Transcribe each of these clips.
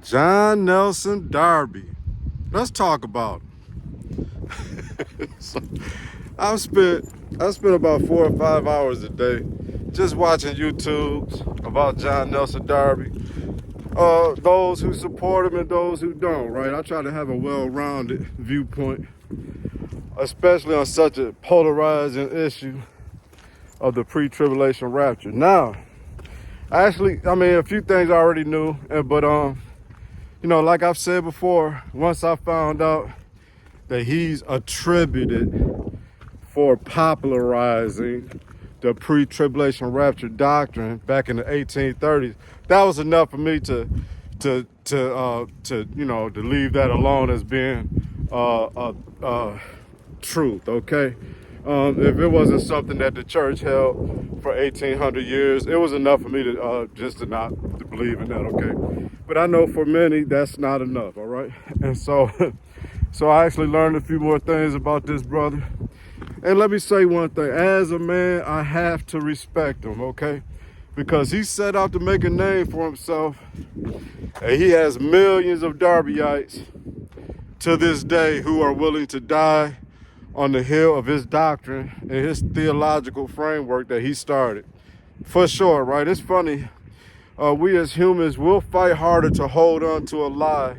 John Nelson Darby. Let's talk about it. So, I spent about 4 or 5 hours a day just watching YouTubes about John Nelson Darby. Those who support him and those who don't, right? I try to have a well-rounded viewpoint, especially on such a polarizing issue of the pre-tribulation rapture. Now, a few things I already knew, but like I've said before, once I found out that he's attributed for popularizing the pre-tribulation rapture doctrine back in the 1830s, that was enough for me to leave that alone as being truth. Okay. If it wasn't something that the church held for 1800 years, it was enough for me to just to not to believe in that. Okay. But I know for many that's not enough. All right. And so so I actually learned a few more things about this brother. And let me say one thing. As a man, I have to respect him, okay? Because he set out to make a name for himself. And he has millions of Darbyites to this day who are willing to die on the hill of his doctrine and his theological framework that he started. For sure, right? It's funny. We as humans will fight harder to hold on to a lie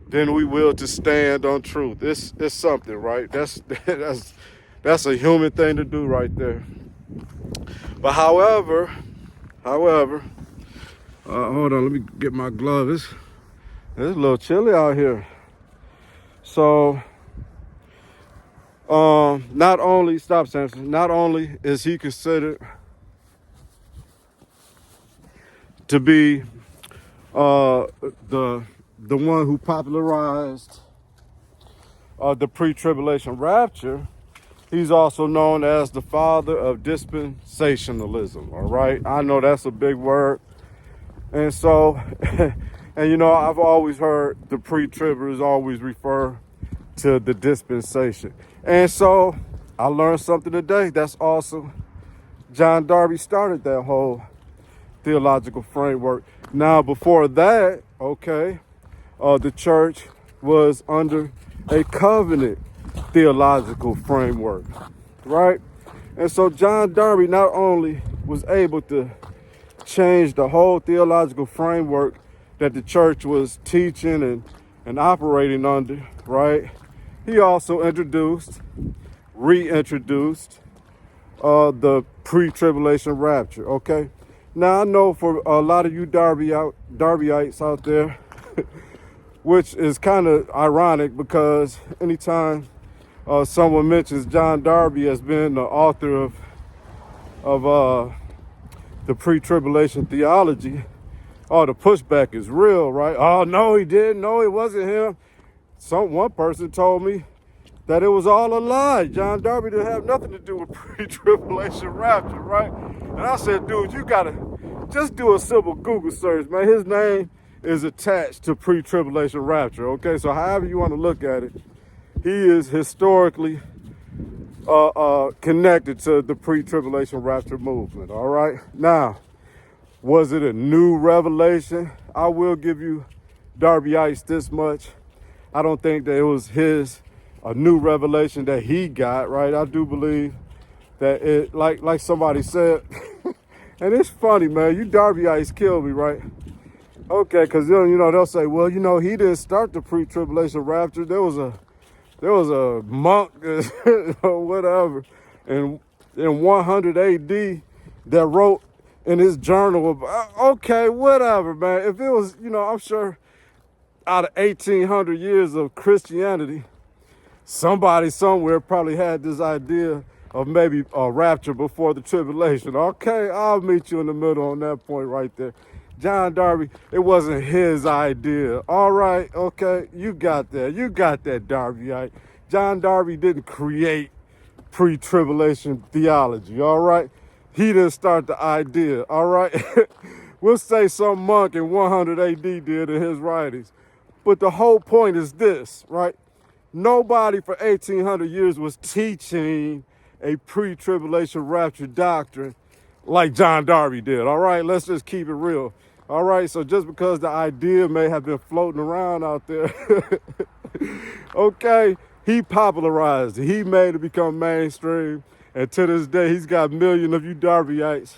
than we will to stand on truth. It's something, right? That's a human thing to do right there. But however, hold on, let me get my gloves. It's a little chilly out here. So, not only is he considered to be the one who popularized the pre-tribulation rapture, he's also known as the father of dispensationalism, all right? I know that's a big word. And so, I've always heard the pre-tribbers always refer to the dispensation. And so I learned something today. That's awesome. John Darby started that whole theological framework. Now, before that, the church was under a covenant theological framework, right? And so John Darby not only was able to change the whole theological framework that the church was teaching and operating under, right? He also reintroduced the pre-tribulation rapture, okay? Now, I know for a lot of you Darbyites out there, which is kind of ironic because anytime someone mentions John Darby as being the author of the pre-tribulation theology, the pushback is real, right? Oh, no, he didn't. No, it wasn't him. One person told me that it was all a lie. John Darby didn't have nothing to do with pre-tribulation rapture, right? And I said, dude, you gotta just do a simple Google search, man. His name is attached to pre-tribulation rapture, okay? So however you want to look at it, he is historically connected to the pre-tribulation rapture movement, all right? Now, was it a new revelation? I will give you Darbyites this much. I don't think that it was a new revelation that he got, right? I do believe that it, like somebody said, and it's funny, man, you Darbyites kill me, right? Okay, because they'll say, well, he didn't start the pre-tribulation rapture. There was a monk or whatever in 100 AD that wrote in his journal about, okay, whatever, man. If it was, I'm sure out of 1800 years of Christianity, somebody somewhere probably had this idea of maybe a rapture before the tribulation. Okay, I'll meet you in the middle on that point right there. John Darby, it wasn't his idea. All right, okay, you got that, Darbyite. John Darby didn't create pre-tribulation theology, all right? He didn't start the idea, all right? We'll say some monk in 100 AD did in his writings. But the whole point is this, right? Nobody for 1800 years was teaching a pre-tribulation rapture doctrine like John Darby did, all right? Let's just keep it real. All right, so just because the idea may have been floating around out there, okay, he popularized it. He made it become mainstream. And to this day, he's got millions of you Darbyites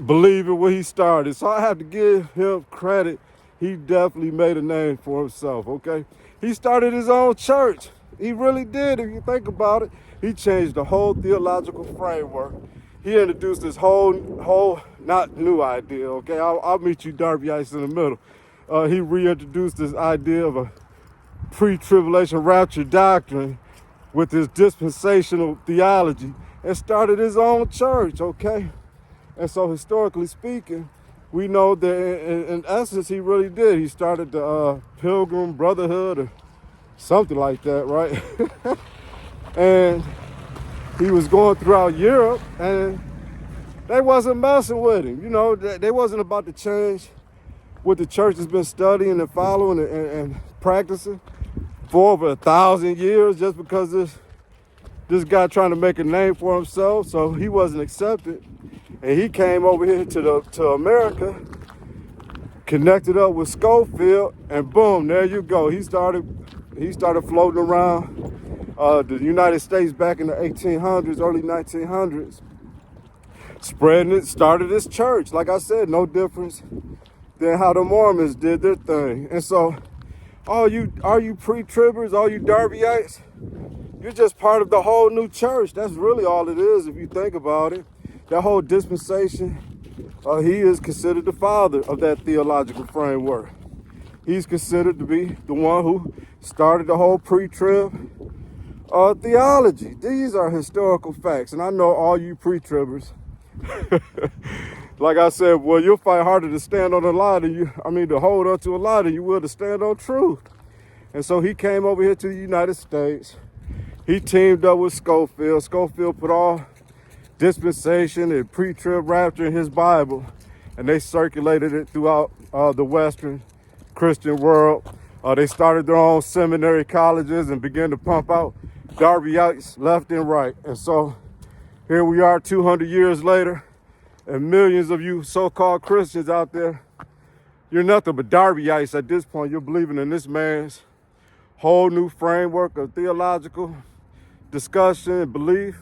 believing what he started. So I have to give him credit. He definitely made a name for himself, okay? He started his own church. He really did, if you think about it. He changed the whole theological framework. He introduced this whole not new idea, okay? I'll meet you Darbyites in the middle. He reintroduced this idea of a pre-tribulation rapture doctrine with his dispensational theology and started his own church, okay? And so historically speaking, we know that in essence, he really did. He started the Pilgrim Brotherhood or something like that, right? And he was going throughout Europe and they wasn't messing with him. You know, they wasn't about to change what the church has been studying and following and practicing for over 1,000 years just because this guy trying to make a name for himself. So he wasn't accepted. And he came over here to America, connected up with Schofield, and boom, there you go. He started floating around the United States back in the 1800s, early 1900s, spreading it, started his church. Like I said, no difference than how the Mormons did their thing. And so, all you pre-tribbers, all you Darbyites, you're just part of the whole new church. That's really all it is if you think about it. That whole dispensation, he is considered the father of that theological framework. He's considered to be the one who started the whole pre-trib theology. These are historical facts. And I know all you pre-tribbers, like I said, well, you'll fight harder to stand on a lie to hold on to a lie than you will to stand on truth. And so he came over here to the United States. He teamed up with Schofield. Schofield put all dispensation and pre-trib rapture in his Bible, and they circulated it throughout the Western Christian world. They started their own seminary colleges and began to pump out Darbyites left and right. And so here we are 200 years later, and millions of you so-called Christians out there, you're nothing but Darbyites at this point. You're believing in this man's whole new framework of theological discussion and belief,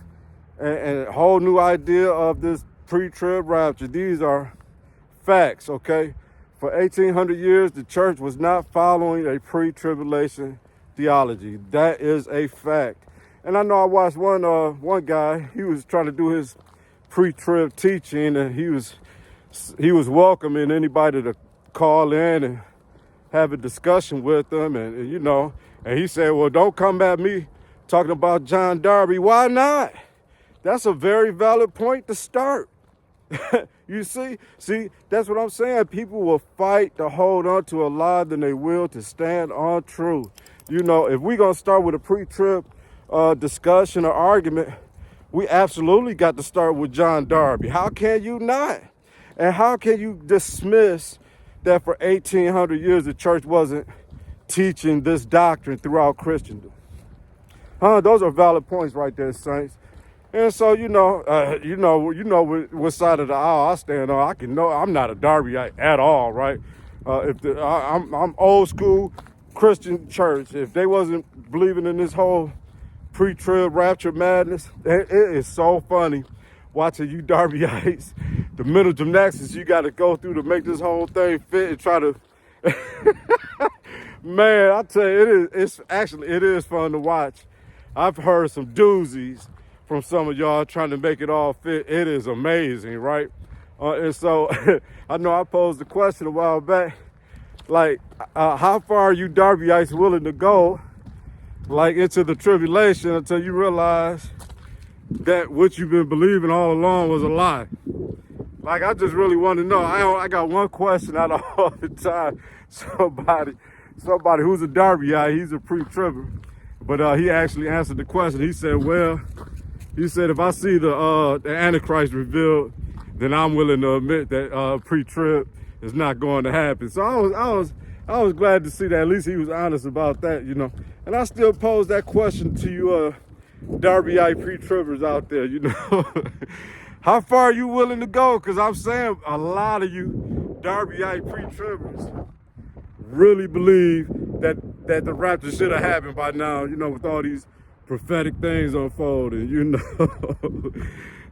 and a whole new idea of this pre-trib rapture. These are facts, okay? For 1,800 years, the church was not following a pre-tribulation theology. That is a fact. And I know I watched one guy, he was trying to do his pre-trib teaching, and he was welcoming anybody to call in and have a discussion with them, and he said, well, don't come at me talking about John Darby. Why not? That's a very valid point to start. You see, that's what I'm saying. People will fight to hold on to a lie than they will to stand on truth. You know, if we're going to start with a pre-trib discussion or argument, we absolutely got to start with John Darby. How can you not? And how can you dismiss that for 1,800 years the church wasn't teaching this doctrine throughout Christendom? Those are valid points right there, saints. And so, what side of the aisle I stand on. I'm not a Darbyite at all, right? I'm old school Christian church. If they wasn't believing in this whole pre-trib rapture madness, it is so funny watching you Darbyites, the mental gymnastics you got to go through to make this whole thing fit and try to. Man, I tell you, it is fun to watch. I've heard some doozies from some of y'all trying to make it all fit. It is amazing, right? And so I know I posed a question a while back, like, how far are you Darbyites willing to go, like, into the tribulation until you realize that what you've been believing all along was a lie? Like, I just really want to know. I got one question out of all the time. Somebody who's a Darbyite, he's a pre-tribber, but he actually answered the question. He said, if I see the Antichrist revealed, then I'm willing to admit that pre-trib is not going to happen. So I was glad to see that at least he was honest about that, you know. And I still pose that question to you Darbyite pre-tribbers out there, you know. How far are you willing to go? Because I'm saying a lot of you Darbyite pre-tribbers really believe that the rapture should have happened by now, you know, with all these prophetic things unfolding, you know.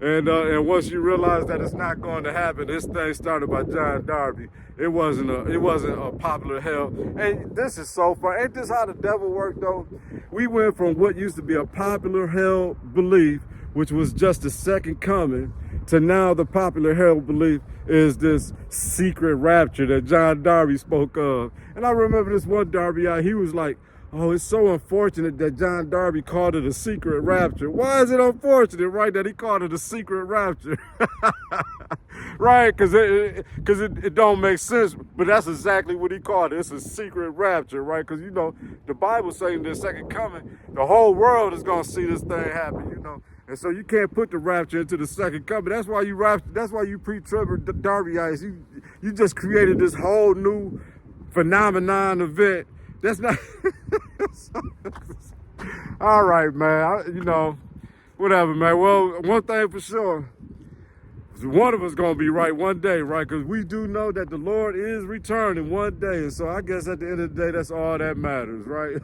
And once you realize that it's not going to happen, this thing started by John Darby. It wasn't a popular hell. And this is so fun. Ain't this how the devil worked though? We went from what used to be a popular held belief, which was just the second coming, to now the popular held belief is this secret rapture that John Darby spoke of. And I remember this one Darbyite, he was like, oh, it's so unfortunate that John Darby called it a secret rapture. Why is it unfortunate, right, that he called it a secret rapture? Right, because it don't make sense, but that's exactly what he called it. It's a secret rapture, right? Because, you know, the Bible's saying the second coming, the whole world is going to see this thing happen, you know. And so you can't put the rapture into the second coming. That's why you pre-tribber Darbyites. You just created this whole new phenomenon event. That's not. All right, man. You know, whatever, man. Well, one thing for sure, one of us gonna be right one day, right? Because we do know that the Lord is returning one day, and so I guess at the end of the day, that's all that matters, right?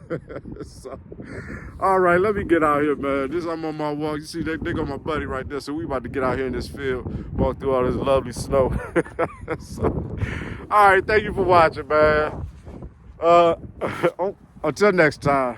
So, all right, let me get out here, man. I'm on my walk. You see, they got my buddy right there, so we about to get out here in this field, walk through all this lovely snow. So, all right, thank you for watching, man. Until next time.